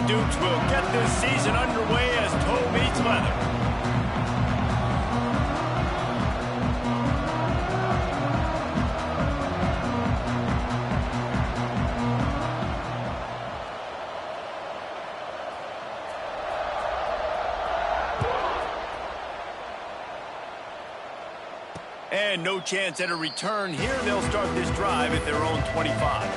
Dukes will get this season underway as toe meets leather. And no chance at a return here. They'll start this drive at their own 25.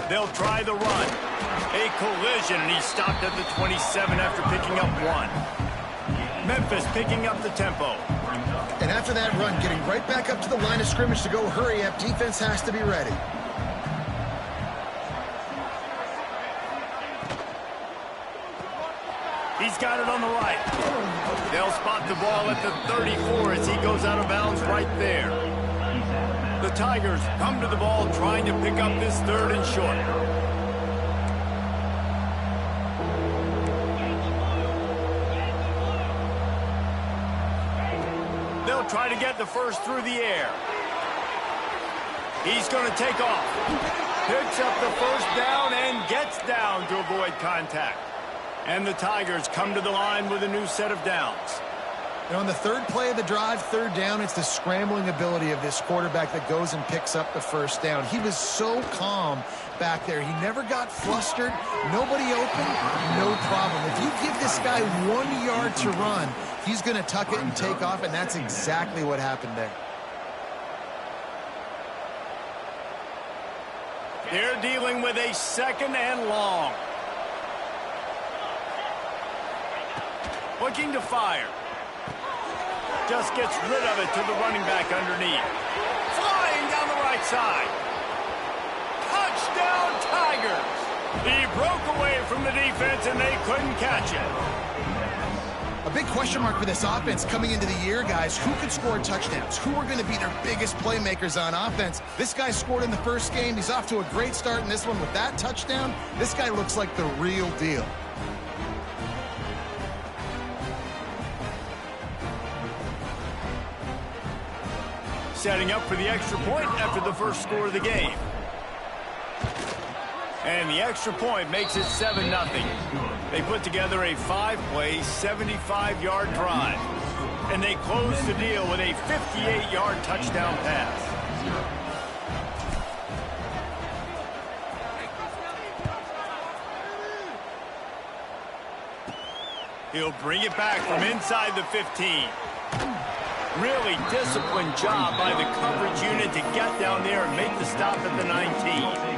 They'll try the run. A collision, and he's stopped at the 27 after picking up one. Memphis picking up the tempo. And after that run, getting right back up to the line of scrimmage to go hurry up, defense has to be ready. He's got it on the right. They'll spot the ball at the 34 as he goes out of bounds right there. The Tigers come to the ball trying to pick up this third and short. They'll try to get the first through the air. He's going to take off. Picks up the first down and gets down to avoid contact. And the Tigers come to the line with a new set of downs. And on the third play of the drive, third down, it's the scrambling ability of this quarterback that goes and picks up the first down. He was so calm back there. He never got flustered. Nobody open, no problem. If you give this guy 1 yard to run, he's going to tuck it and take off, and that's exactly what happened there. They're dealing with a second and long. Looking to fire. Just gets rid of it to the running back underneath. Flying down the right side. Touchdown, Tigers. He broke away from the defense, and they couldn't catch it. A big question mark for this offense coming into the year, guys. Who could score touchdowns? Who are going to be their biggest playmakers on offense? This guy scored in the first game. He's off to a great start in this one with that touchdown. This guy looks like the real deal. Setting up for the extra point after the first score of the game. And the extra point makes it 7-0. They put together a 5-play, 75-yard drive. And they close the deal with a 58-yard touchdown pass. He'll bring it back from inside the 15. Really disciplined job by the coverage unit to get down there and make the stop at the 19.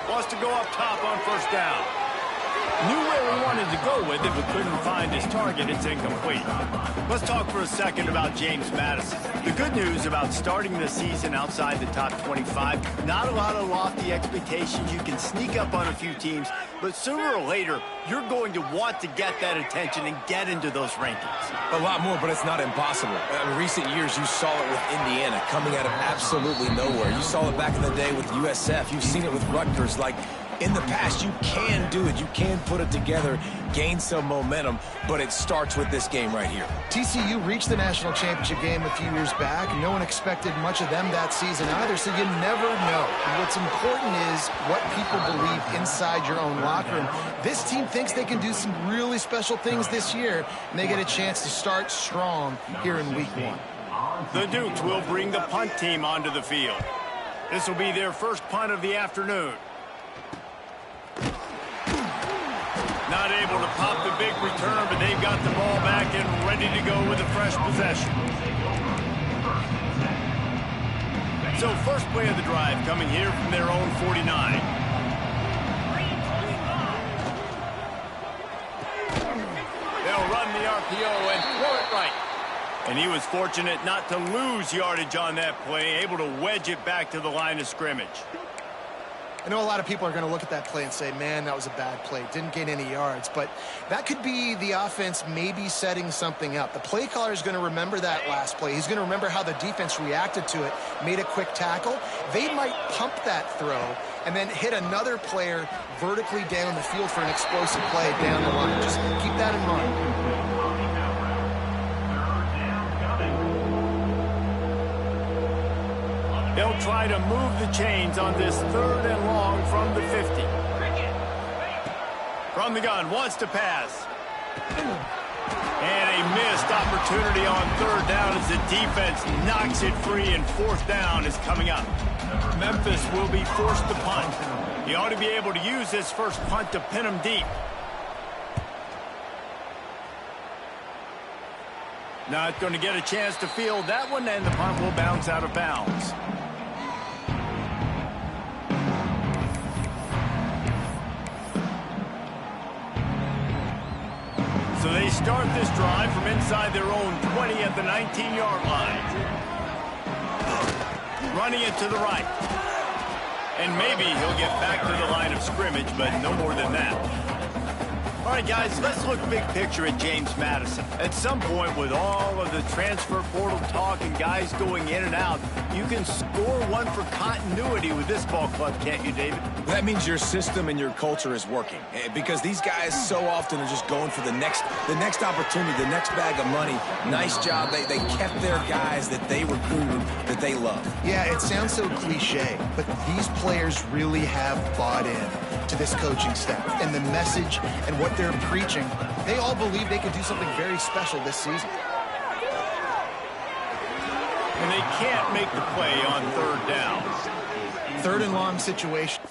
Wants to go up top on first down. Knew where he wanted to go with it, but couldn't find his target. It's incomplete. Let's talk for a second about James Madison. The good news about starting the season outside the top 25, not a lot of lofty expectations. You can sneak up on a few teams, but sooner or later, you're going to want to get that attention and get into those rankings. A lot more, but it's not impossible. In recent years, you saw it with Indiana coming out of absolutely nowhere. You saw it back in the day with USF. You've seen it with Rutgers. Like, in the past, you can do it. You can put it together, gain some momentum, but it starts with this game right here. TCU reached the national championship game a few years back. No one expected much of them that season either, so you never know. What's important is what people believe inside your own locker room. This team thinks they can do some really special things this year, and they get a chance to start strong here in week 1. The Dukes will bring the punt team onto the field. This will be their first punt of the afternoon. Not able to pop the big return, but they've got the ball back and ready to go with a fresh possession. So first play of the drive coming here from their own 49. They'll the RPO and throw it right. And he was fortunate not to lose yardage on that play, able to wedge it back to the line of scrimmage. I know a lot of people are going to look at that play and say, man, that was a bad play. Didn't gain any yards. But that could be the offense maybe setting something up. The play caller is going to remember that last play. He's going to remember how the defense reacted to it, made a quick tackle. They might pump that throw and then hit another player vertically down the field for an explosive play down the line. Just keep that in mind. They'll try to move the chains on this 3rd and long from the 50. From the gun, wants to pass. And a missed opportunity on 3rd down as the defense knocks it free, and 4th down is coming up. Memphis will be forced to punt. He ought to be able to use this first punt to pin him deep. Not going to get a chance to field that one, and the punt will bounce out of bounds. So they start this drive from inside their own 20 at the 19-yard line. Running it to the right. And maybe he'll get back to the line of scrimmage, but no more than that. All right, guys, let's look big picture at James Madison. At some point, with all of the transfer portal talk and guys going in and out, you can score one for continuity with this ball club, can't you, David? That means your system and your culture is working, because these guys so often are just going for the next opportunity, the next bag of money. Nice job. They kept their guys that they recruited, that they love. Yeah, it sounds so cliche, but these players really have bought in to this coaching staff and the message and what they're preaching. They all believe they can do something very special this season. And they can't make the play on 3rd down. 3rd and long situation.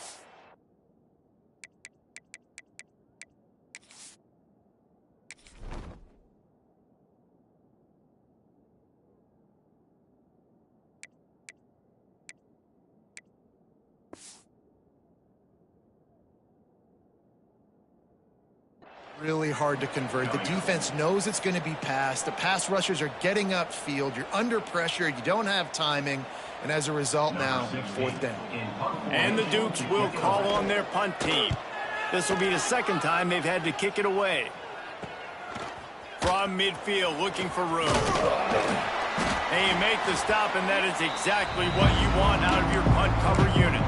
Really hard to convert. The defense knows it's going to be passed. The pass rushers are getting upfield. You're under pressure. You don't have timing. And as a result now, 4th down. And the Dukes will call on their punt team. This will be the 2nd time they've had to kick it away. From midfield, looking for room. And you make the stop, and that is exactly what you want out of your punt cover unit.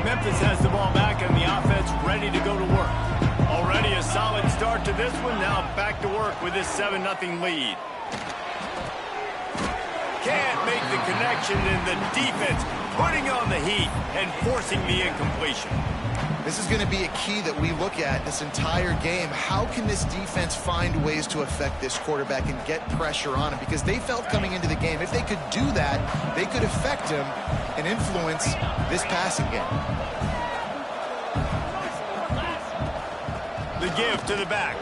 Memphis has the ball back, and the offense ready to go to work. Already a solid start to this one. Now back to work with this 7-0 lead. Can't make the connection, and the defense putting on the heat and forcing the incompletion. This is going to be a key that we look at this entire game. How can this defense find ways to affect this quarterback and get pressure on him? Because they felt coming into the game, if they could do that, they could affect him and influence this passing game. The give to the back.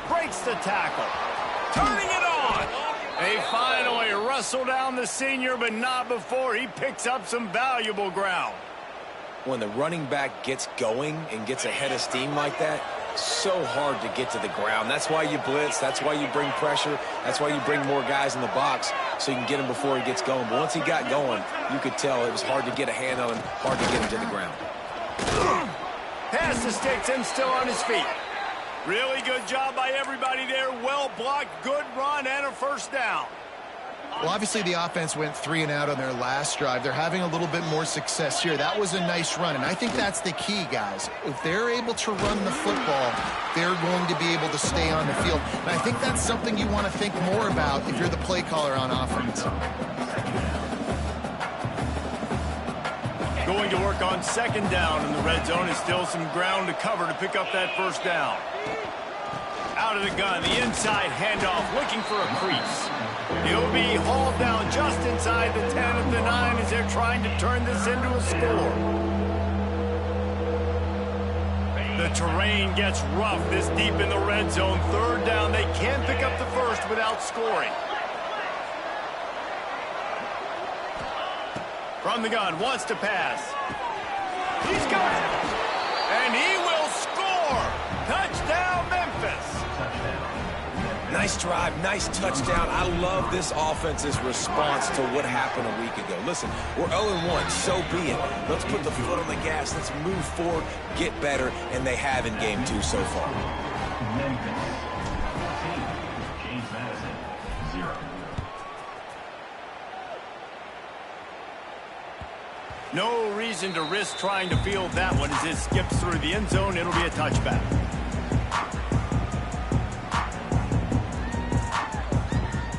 Breaks the tackle. Turning it on. They finally wrestle down the senior, but not before he picks up some valuable ground. When the running back gets going and gets ahead of steam like that, so hard to get to the ground. That's why you blitz. That's why you bring pressure. That's why you bring more guys in the box so you can get him before he gets going. But once he got going, you could tell it was hard to get a hand on him, hard to get him to the ground. Pass the sticks and still on his feet. Really good job by everybody there. Well blocked, good run, and a 1st down. Well, obviously the offense went 3 and out on their last drive. They're having a little bit more success here. That was a nice run, and I think that's the key, guys. If they're able to run the football, they're going to be able to stay on the field. And I think that's something you want to think more about if you're the play caller on offense. Going to work on 2nd down in the red zone is still some ground to cover to pick up that 1st down. Out of the gun, the inside handoff, looking for a crease. He'll be hauled down just inside the 10 at the 9 as they're trying to turn this into a score. The terrain gets rough this deep in the red zone. 3rd down, they can't pick up the 1st without scoring. From the gun, wants to pass. He's got it. And he will score. Touchdown, Memphis. Nice drive, nice touchdown. I love this offense's response to what happened a week ago. Listen, we're 0-1, so be it. Let's put the foot on the gas. Let's move forward, get better, and they have in game 2 so far. No reason to risk trying to field that one as it skips through the end zone. It'll be a touchback.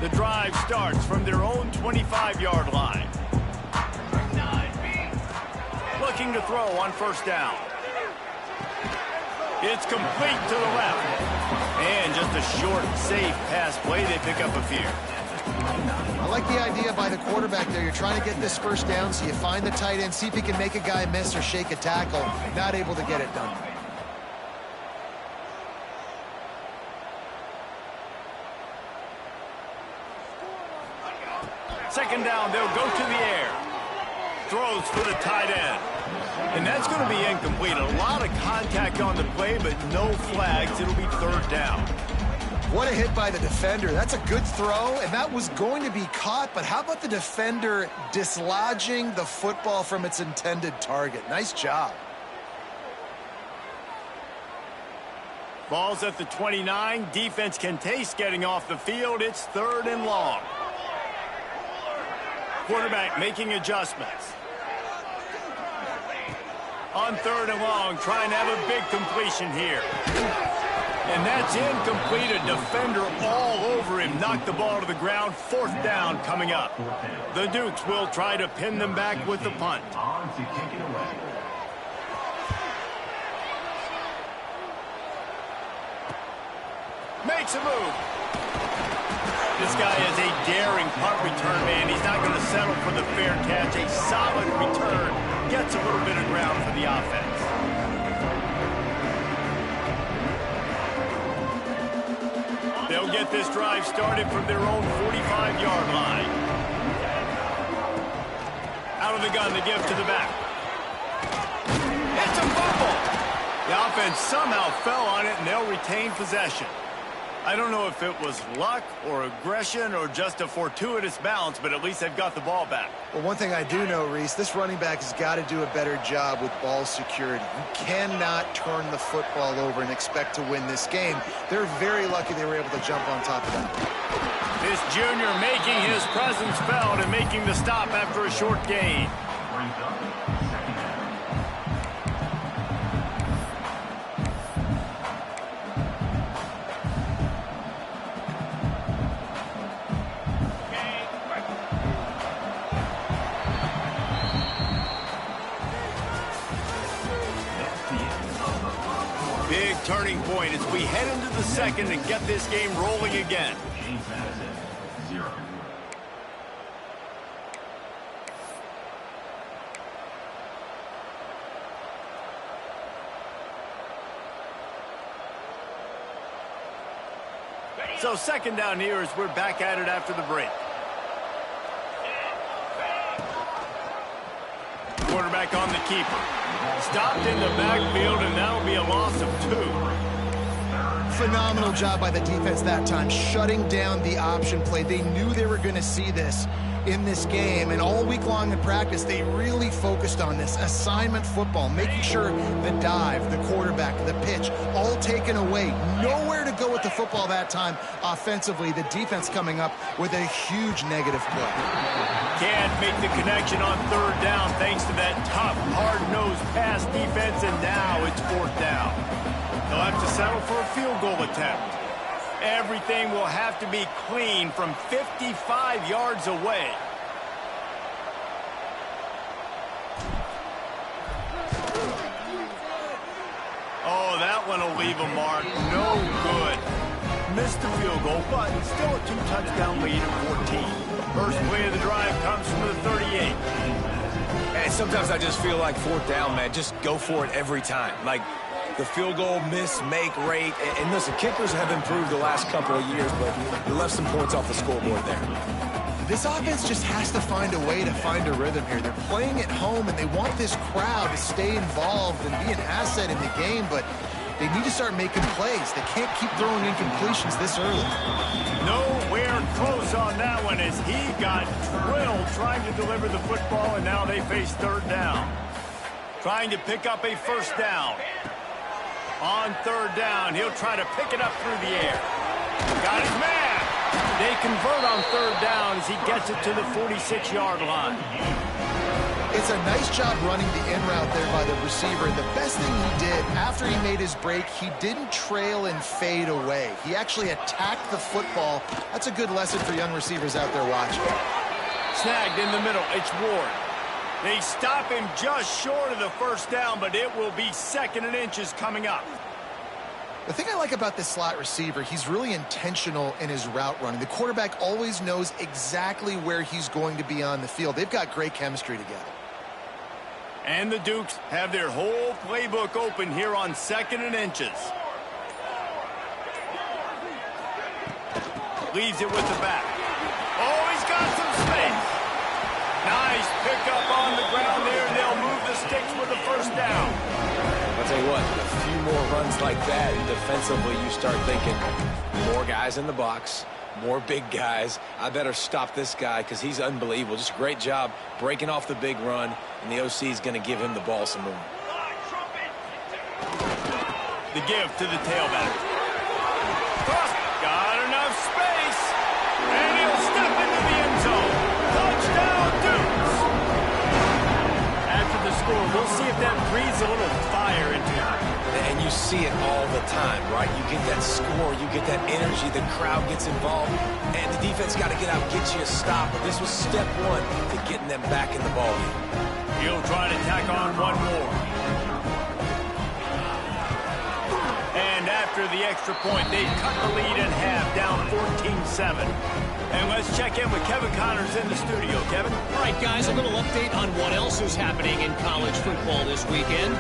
The drive starts from their own 25-yard line. Looking to throw on first down. It's complete to the left. And just a short, safe pass play. They pick up a few. I like the idea by the quarterback there. You're trying to get this first down, so you find the tight end, see if he can make a guy miss or shake a tackle. Not able to get it done. Second down, they'll go to the air. Throws for the tight end. And that's going to be incomplete. A lot of contact on the play, but no flags. It'll be third down. What a hit by the defender. That's a good throw, and that was going to be caught, but how about the defender dislodging the football from its intended target? Nice job. Ball's at the 29. Defense can taste getting off the field. It's third and long. Quarterback making adjustments. On third and long, trying to have a big completion here. And that's incomplete. A defender all over him. Knocked the ball to the ground. Fourth down coming up. The Dukes will try to pin them back with the punt. Makes a move. This guy is a daring punt return man. He's not going to settle for the fair catch. A solid return. Gets a little bit of ground for the offense. They'll get this drive started from their own 45-yard line. Out of the gun, they give to the back. It's a fumble. The offense somehow fell on it, and they'll retain possession. I don't know if it was luck or aggression or just a fortuitous bounce, but at least they've got the ball back. Well, one thing I do know, Reese, this running back has got to do a better job with ball security. You cannot turn the football over and expect to win this game. They're very lucky they were able to jump on top of that. This junior making his presence felt and making the stop after a short gain. Big turning point as we head into the second and get this game rolling again. So second down here as we're back at it after the break. Quarterback on the keeper. Stopped in the backfield, and that'll be a loss of 2. Phenomenal job by the defense that time, shutting down the option play. They knew they were going to see this in this game, and all week long in practice, they really focused on this assignment football, making sure the dive, the quarterback, the pitch, all taken away. Nowhere to go with the football that time offensively. The defense coming up with a huge negative play. Can't make the connection on third down thanks to that tough, hard-nosed pass defense, and now it's fourth down. They'll have to settle for a field goal attempt. Everything will have to be clean from 55 yards away. Oh, that one will leave a mark. No good. Missed the field goal, but still a 2-touchdown lead at 14. First play of the drive comes from the 38. And sometimes I just feel like fourth down, man. Just go for it every time. Like, the field goal miss-make rate. And listen, kickers have improved the last couple of years, but you left some points off the scoreboard there. This offense just has to find a way to find a rhythm here. They're playing at home, and they want this crowd to stay involved and be an asset in the game, but they need to start making plays. They can't keep throwing incompletions this early. Nowhere close on that one as he got drilled trying to deliver the football, and now they face third down. Trying to pick up a first down. On third down, he'll try to pick it up through the air. Got his man. They convert on third down as he gets it to the 46-yard line. It's a nice job running the in route there by the receiver. The best thing he did after he made his break, he didn't trail and fade away. He actually attacked the football. That's a good lesson for young receivers out there watching. Snagged in the middle. It's Ward. They stop him just short of the first down, but it will be 2nd and inches coming up. The thing I like about this slot receiver, he's really intentional in his route running. The quarterback always knows exactly where he's going to be on the field. They've got great chemistry together. And the Dukes have their whole playbook open here on 2nd and inches. Leaves it with the back. Oh, he's got some space. Nice pickup on the ground there. They'll move the sticks with the first down. I'll tell you what, a few more runs like that, and defensively you start thinking, more guys in the box, more big guys. I better stop this guy because he's unbelievable. Just a great job breaking off the big run, and the OC is going to give him the ball some more. The give to the tailback. Got enough space, and he'll step into the end zone. Touchdown, Dukes! After the score, we'll see if that breathes a little fire into him. And you see it all the time, right? You get that score, you get that energy, the crowd gets involved, and the defense got to get out and get you a stop. But this was step one to getting them back in the ballgame. He'll try to tack on one more. And after the extra point, they cut the lead in half, down 14-7. And let's check in with Kevin Connors in the studio. Kevin? All right, guys, a little update on what else is happening in college football this weekend.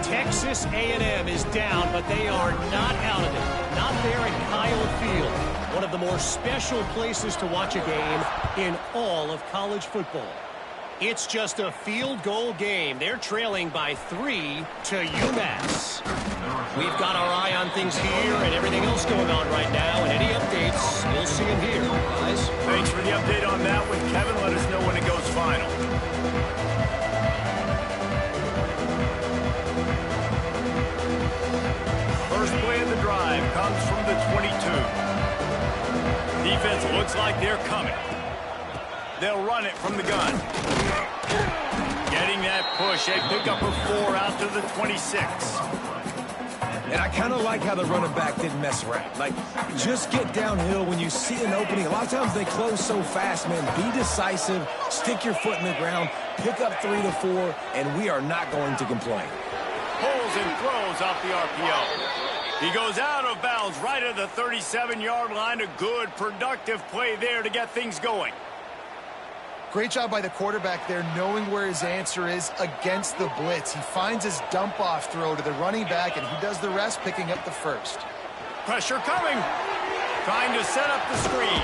Texas A&M is down, but they are not out of it. Not there at Kyle Field, one of the more special places to watch a game in all of college football. It's just a field goal game. They're trailing by 3 to UMass. We've got our eye on things here and everything else going on right now, and any updates, you'll see them here, guys. Thanks for the update on that one, Kevin. Let us know when it goes final. First play of the drive comes from the 22. Defense looks like they're coming. They'll run it from the gun. Getting that push. They pick up a 4 out to the 26. And I kind of like how the running back didn't mess around. Like, just get downhill when you see an opening. A lot of times they close so fast, man. Be decisive, stick your foot in the ground, pick up 3 to 4, and we are not going to complain. Pulls and throws off the RPO. He goes out of bounds right at the 37-yard line. A good, productive play there to get things going. Great job by the quarterback there, knowing where his answer is against the blitz. He finds his dump-off throw to the running back, and he does the rest, picking up the first. Pressure coming. Trying to set up the screen.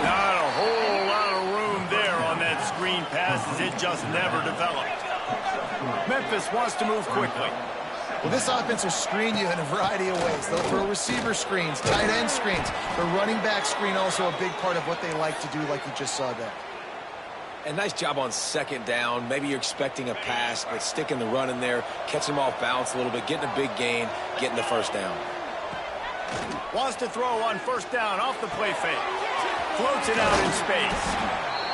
Not a whole lot of room there on that screen pass as it just never developed. Memphis wants to move quickly. Well, this offense will screen you in a variety of ways. They'll throw receiver screens, tight end screens. The running back screen also a big part of what they like to do, like you just saw there. And nice job on second down. Maybe you're expecting a pass, but sticking the run in there, catching them off balance a little bit, getting a big gain, getting the first down. Wants to throw on first down off the play fake. Floats it out in space.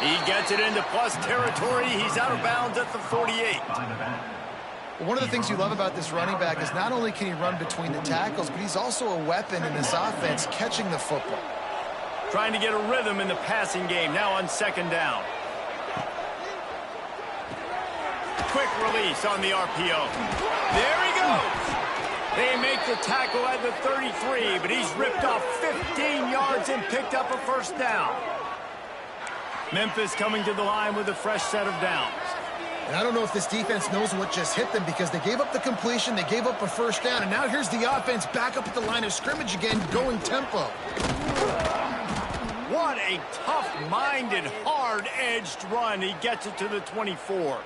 He gets it into plus territory. He's out of bounds at the 48. One of the things you love about this running back is not only can he run between the tackles, but he's also a weapon in this offense, catching the football. Trying to get a rhythm in the passing game, now on second down. Quick release on the RPO. There he goes. They make the tackle at the 33, but he's ripped off 15 yards and picked up a first down. Memphis coming to the line with a fresh set of downs. And I don't know if this defense knows what just hit them because they gave up the completion, they gave up a first down, and now here's the offense back up at the line of scrimmage again, going tempo. 1 What a tough-minded, hard-edged run. He gets it to the 24.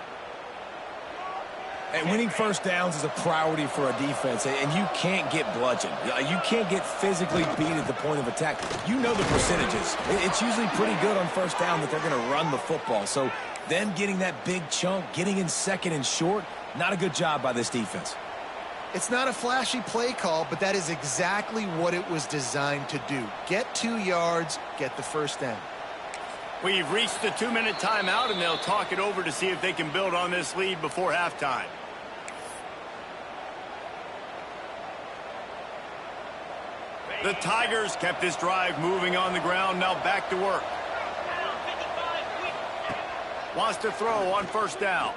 And winning first downs is a priority for a defense, and you can't get bludgeoned. You can't get physically beat at the point of attack. You know the percentages. It's usually pretty good on first down that they're going to run the football. So them getting that big chunk, getting in second and short, not a good job by this defense. It's not a flashy play call, but that is exactly what it was designed to do. Get 2 yards, get the first down. We've reached the 2-minute timeout, and they'll talk it over to see if they can build on this lead before halftime. The Tigers kept this drive moving on the ground, now back to work. Wants to throw on first down.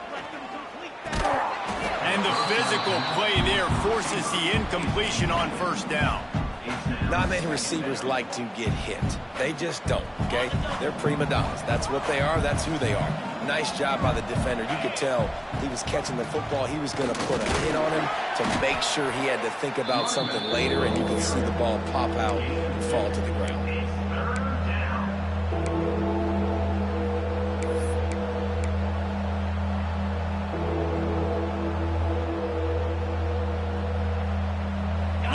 And the physical play there forces the incompletion on first down. Not many receivers like to get hit. They just don't, okay? They're prima donnas. That's what they are. That's who they are. Nice job by the defender. You could tell he was catching the football. He was going to put a hit on him to make sure he had to think about something later, and you could see the ball pop out and fall to the ground.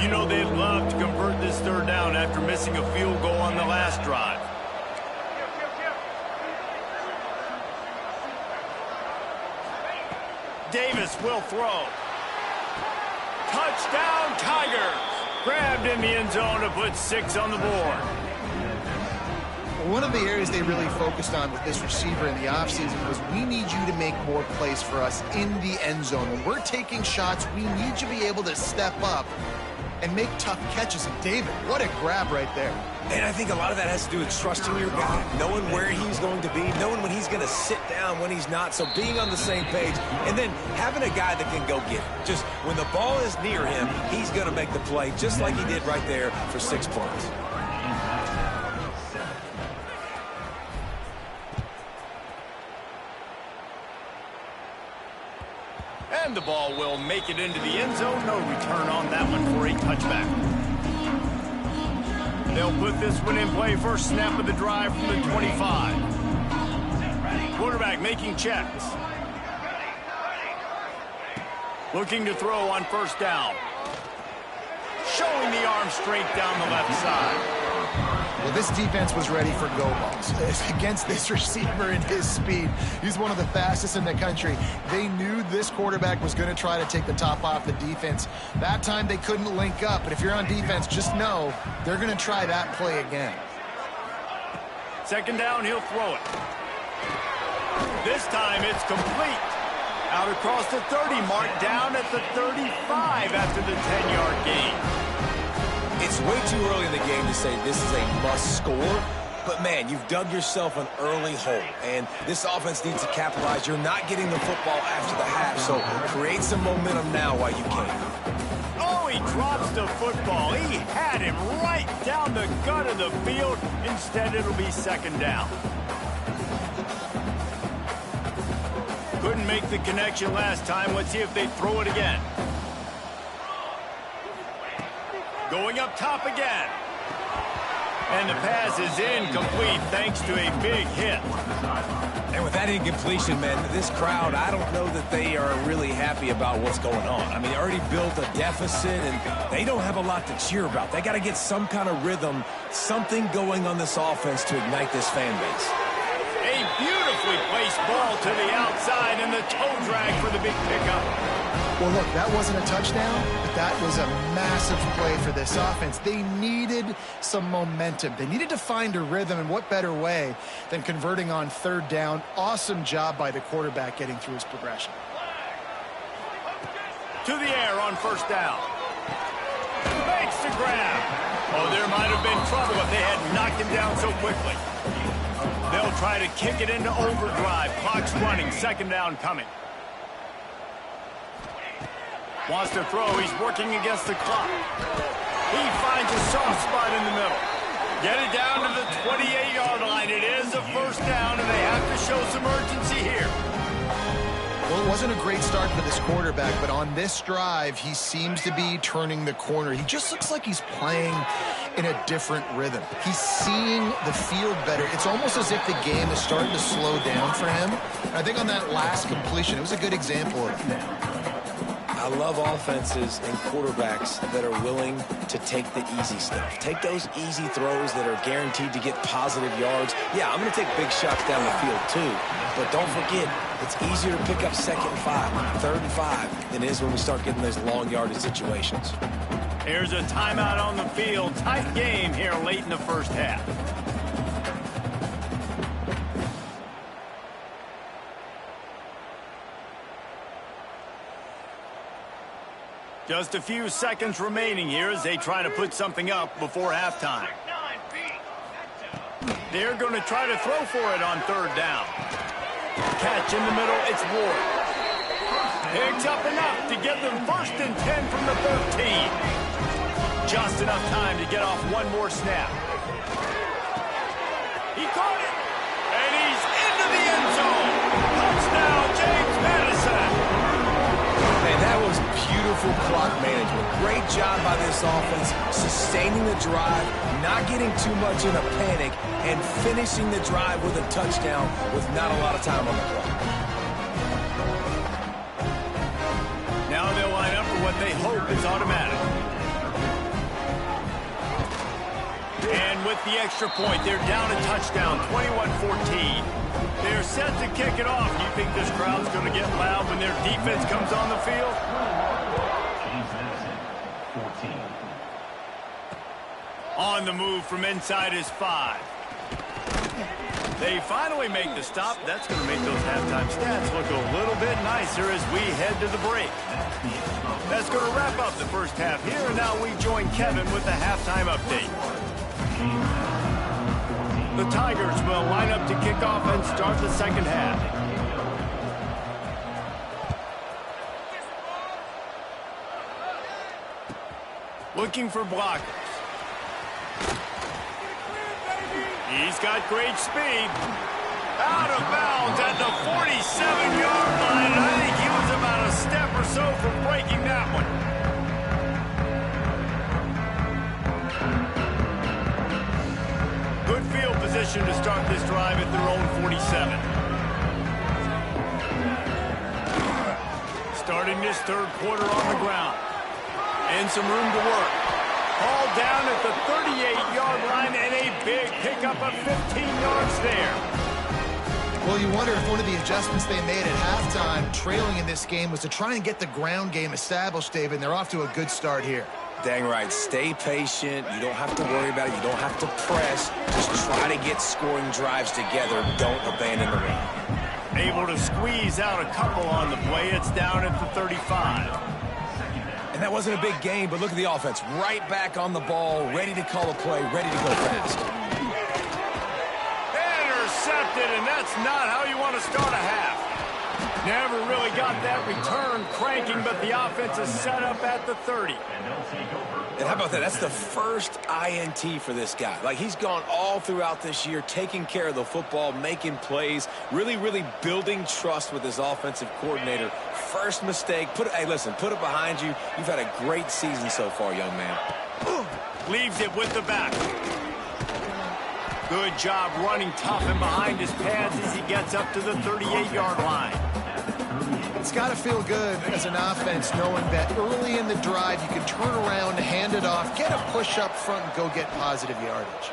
You know they'd love to convert this third down after missing a field goal on the last drive. Davis will throw. Touchdown, Tigers! Grabbed in the end zone to put 6 on the board. One of the areas they really focused on with this receiver in the offseason was we need you to make more plays for us in the end zone. When we're taking shots, we need you to be able to step up and make tough catches. And David, what a grab right there. And I think a lot of that has to do with trusting your guy, knowing where he's going to be, knowing when he's going to sit down, when he's not. So being on the same page, and then having a guy that can go get it. Just when the ball is near him, he's going to make the play, just like he did right there for 6 points. And the ball will make it into the end zone. No return on that one for a touchback. They'll put this one in play. First snap of the drive from the 25. Quarterback making checks. Looking to throw on first down. Showing the arm strength down the left side. Well, this defense was ready for go balls against this receiver and his speed. He's one of the fastest in the country. They knew this quarterback was going to try to take the top off the defense. That time they couldn't link up, but if you're on defense, just know they're going to try that play again. Second down, he'll throw it. This time it's complete. Out across the 30 mark, down at the 35 after the 10-yard gain. It's way too early in the game to say this is a must score, but man, you've dug yourself an early hole, and this offense needs to capitalize. You're not getting the football after the half, so create some momentum now while you can. Oh, he drops the football. He had him right down the gut of the field. Instead, it'll be second down. Couldn't make the connection last time. Let's see if they throw it again. Going up top again. And the pass is incomplete thanks to a big hit. And with that incompletion, man, this crowd, I don't know that they are really happy about what's going on. I mean, they already built a deficit, and they don't have a lot to cheer about. They got to get some kind of rhythm, something going on this offense to ignite this fan base. A beautifully placed ball to the outside, and the toe drag for the big pickup. Well, look, that wasn't a touchdown, but that was a massive play for this offense. They needed some momentum. They needed to find a rhythm, and what better way than converting on third down. Awesome job by the quarterback getting through his progression. To the air on first down. Makes the grab. Oh, there might have been trouble if they had knocked him down so quickly. They'll try to kick it into overdrive. Clock's running. Second down coming. Wants to throw. He's working against the clock. He finds a soft spot in the middle. Get it down to the 28-yard line. It is a first down, and they have to show some urgency here. Well, Well, it wasn't a great start for this quarterback, but on this drive, he seems to be turning the corner. He just looks like he's playing in a different rhythm. He's seeing the field better. It's almost as if the game is starting to slow down for him. And I think on that last completion, it was a good example of that. I love offenses and quarterbacks that are willing to take the easy stuff. Take those easy throws that are guaranteed to get positive yards. Yeah, I'm going to take big shots down the field too, but don't forget, it's easier to pick up 2nd and 5, 3rd and 5 than it is when we start getting those long yardage situations. Here's a timeout on the field. Tight game here late in the first half. Just a few seconds remaining here as they try to put something up before halftime. They're going to try to throw for it on 3rd down. Catch in the middle, it's Ward. Picks up enough to get them 1st and 10 from the 13. Just enough time to get off one more snap. He caught it, and he's into the end zone. Touchdown, James Madison. Man, that was beautiful clock management. Great job by this offense, sustaining the drive, not getting too much in a panic, and finishing the drive with a touchdown with not a lot of time on the clock. Now they'll line up for what they hope is automatic. And with the extra point, they're down a touchdown, 21-14. They're set to kick it off. Do you think this crowd's going to get loud when their defense comes on the field? On the move from inside his 5. They finally make the stop. That's going to make those halftime stats look a little bit nicer as we head to the break. That's going to wrap up the first half here, and now we join Kevin with the halftime update. The Tigers will line up to kick off and start the second half. Looking for blockers. He's got great speed. Out of bounds at the 47-yard line. I think he was about a step or so from breaking that one. Good field position to start this drive at their own 47. Starting this 3rd quarter on the ground. And some room to work. Ball down at the 38-yard line and a big pickup of 15 yards there. Well, you wonder if one of the adjustments they made at halftime, trailing in this game, was to try and get the ground game established, David, and they're off to a good start here. Dang right. Stay patient. You don't have to worry about it. You don't have to press. Just try to get scoring drives together. Don't abandon the run. Able to squeeze out a couple on the play. It's down at the 35. And that wasn't a big game, but look at the offense. Right back on the ball, ready to call a play, ready to go fast. Intercepted, and that's not how you want to start a half. Never really got that return cranking, but the offense is set up at the 30. And how about that? That's the first INT for this guy. Like, he's gone all throughout this year, taking care of the football, making plays, really, really building trust with his offensive coordinator. First mistake, hey, listen, put it behind you. You've had a great season so far, young man. Leaves it with the back. Good job running tough and behind his pads as he gets up to the 38-yard line. It's got to feel good as an offense knowing that early in the drive you can turn around, hand it off, get a push up front, and go get positive yardage.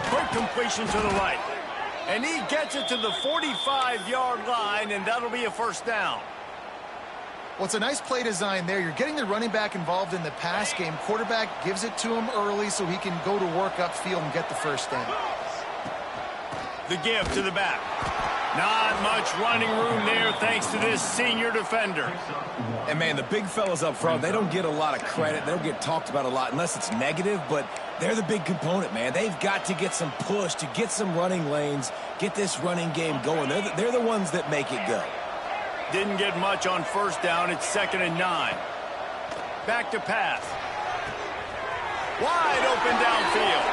Quick completion to the right. And he gets it to the 45-yard line, and that'll be a 1st down. Well, it's a nice play design there. You're getting the running back involved in the pass game. Quarterback gives it to him early so he can go to work upfield and get the 1st down. The give to the back. Not much running room there thanks to this senior defender. And, man, the big fellas up front, they don't get a lot of credit. They don't get talked about a lot unless it's negative, but they're the big component, man. They've got to get some push, to get some running lanes, get this running game going. They're the ones that make it go. Didn't get much on 1st down. It's 2nd and 9. Back to pass. Wide open downfield.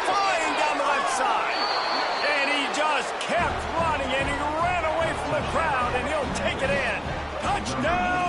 Flying down the left side. And he just kept running, and he ran away from the crowd, and he'll take it in. Touchdown!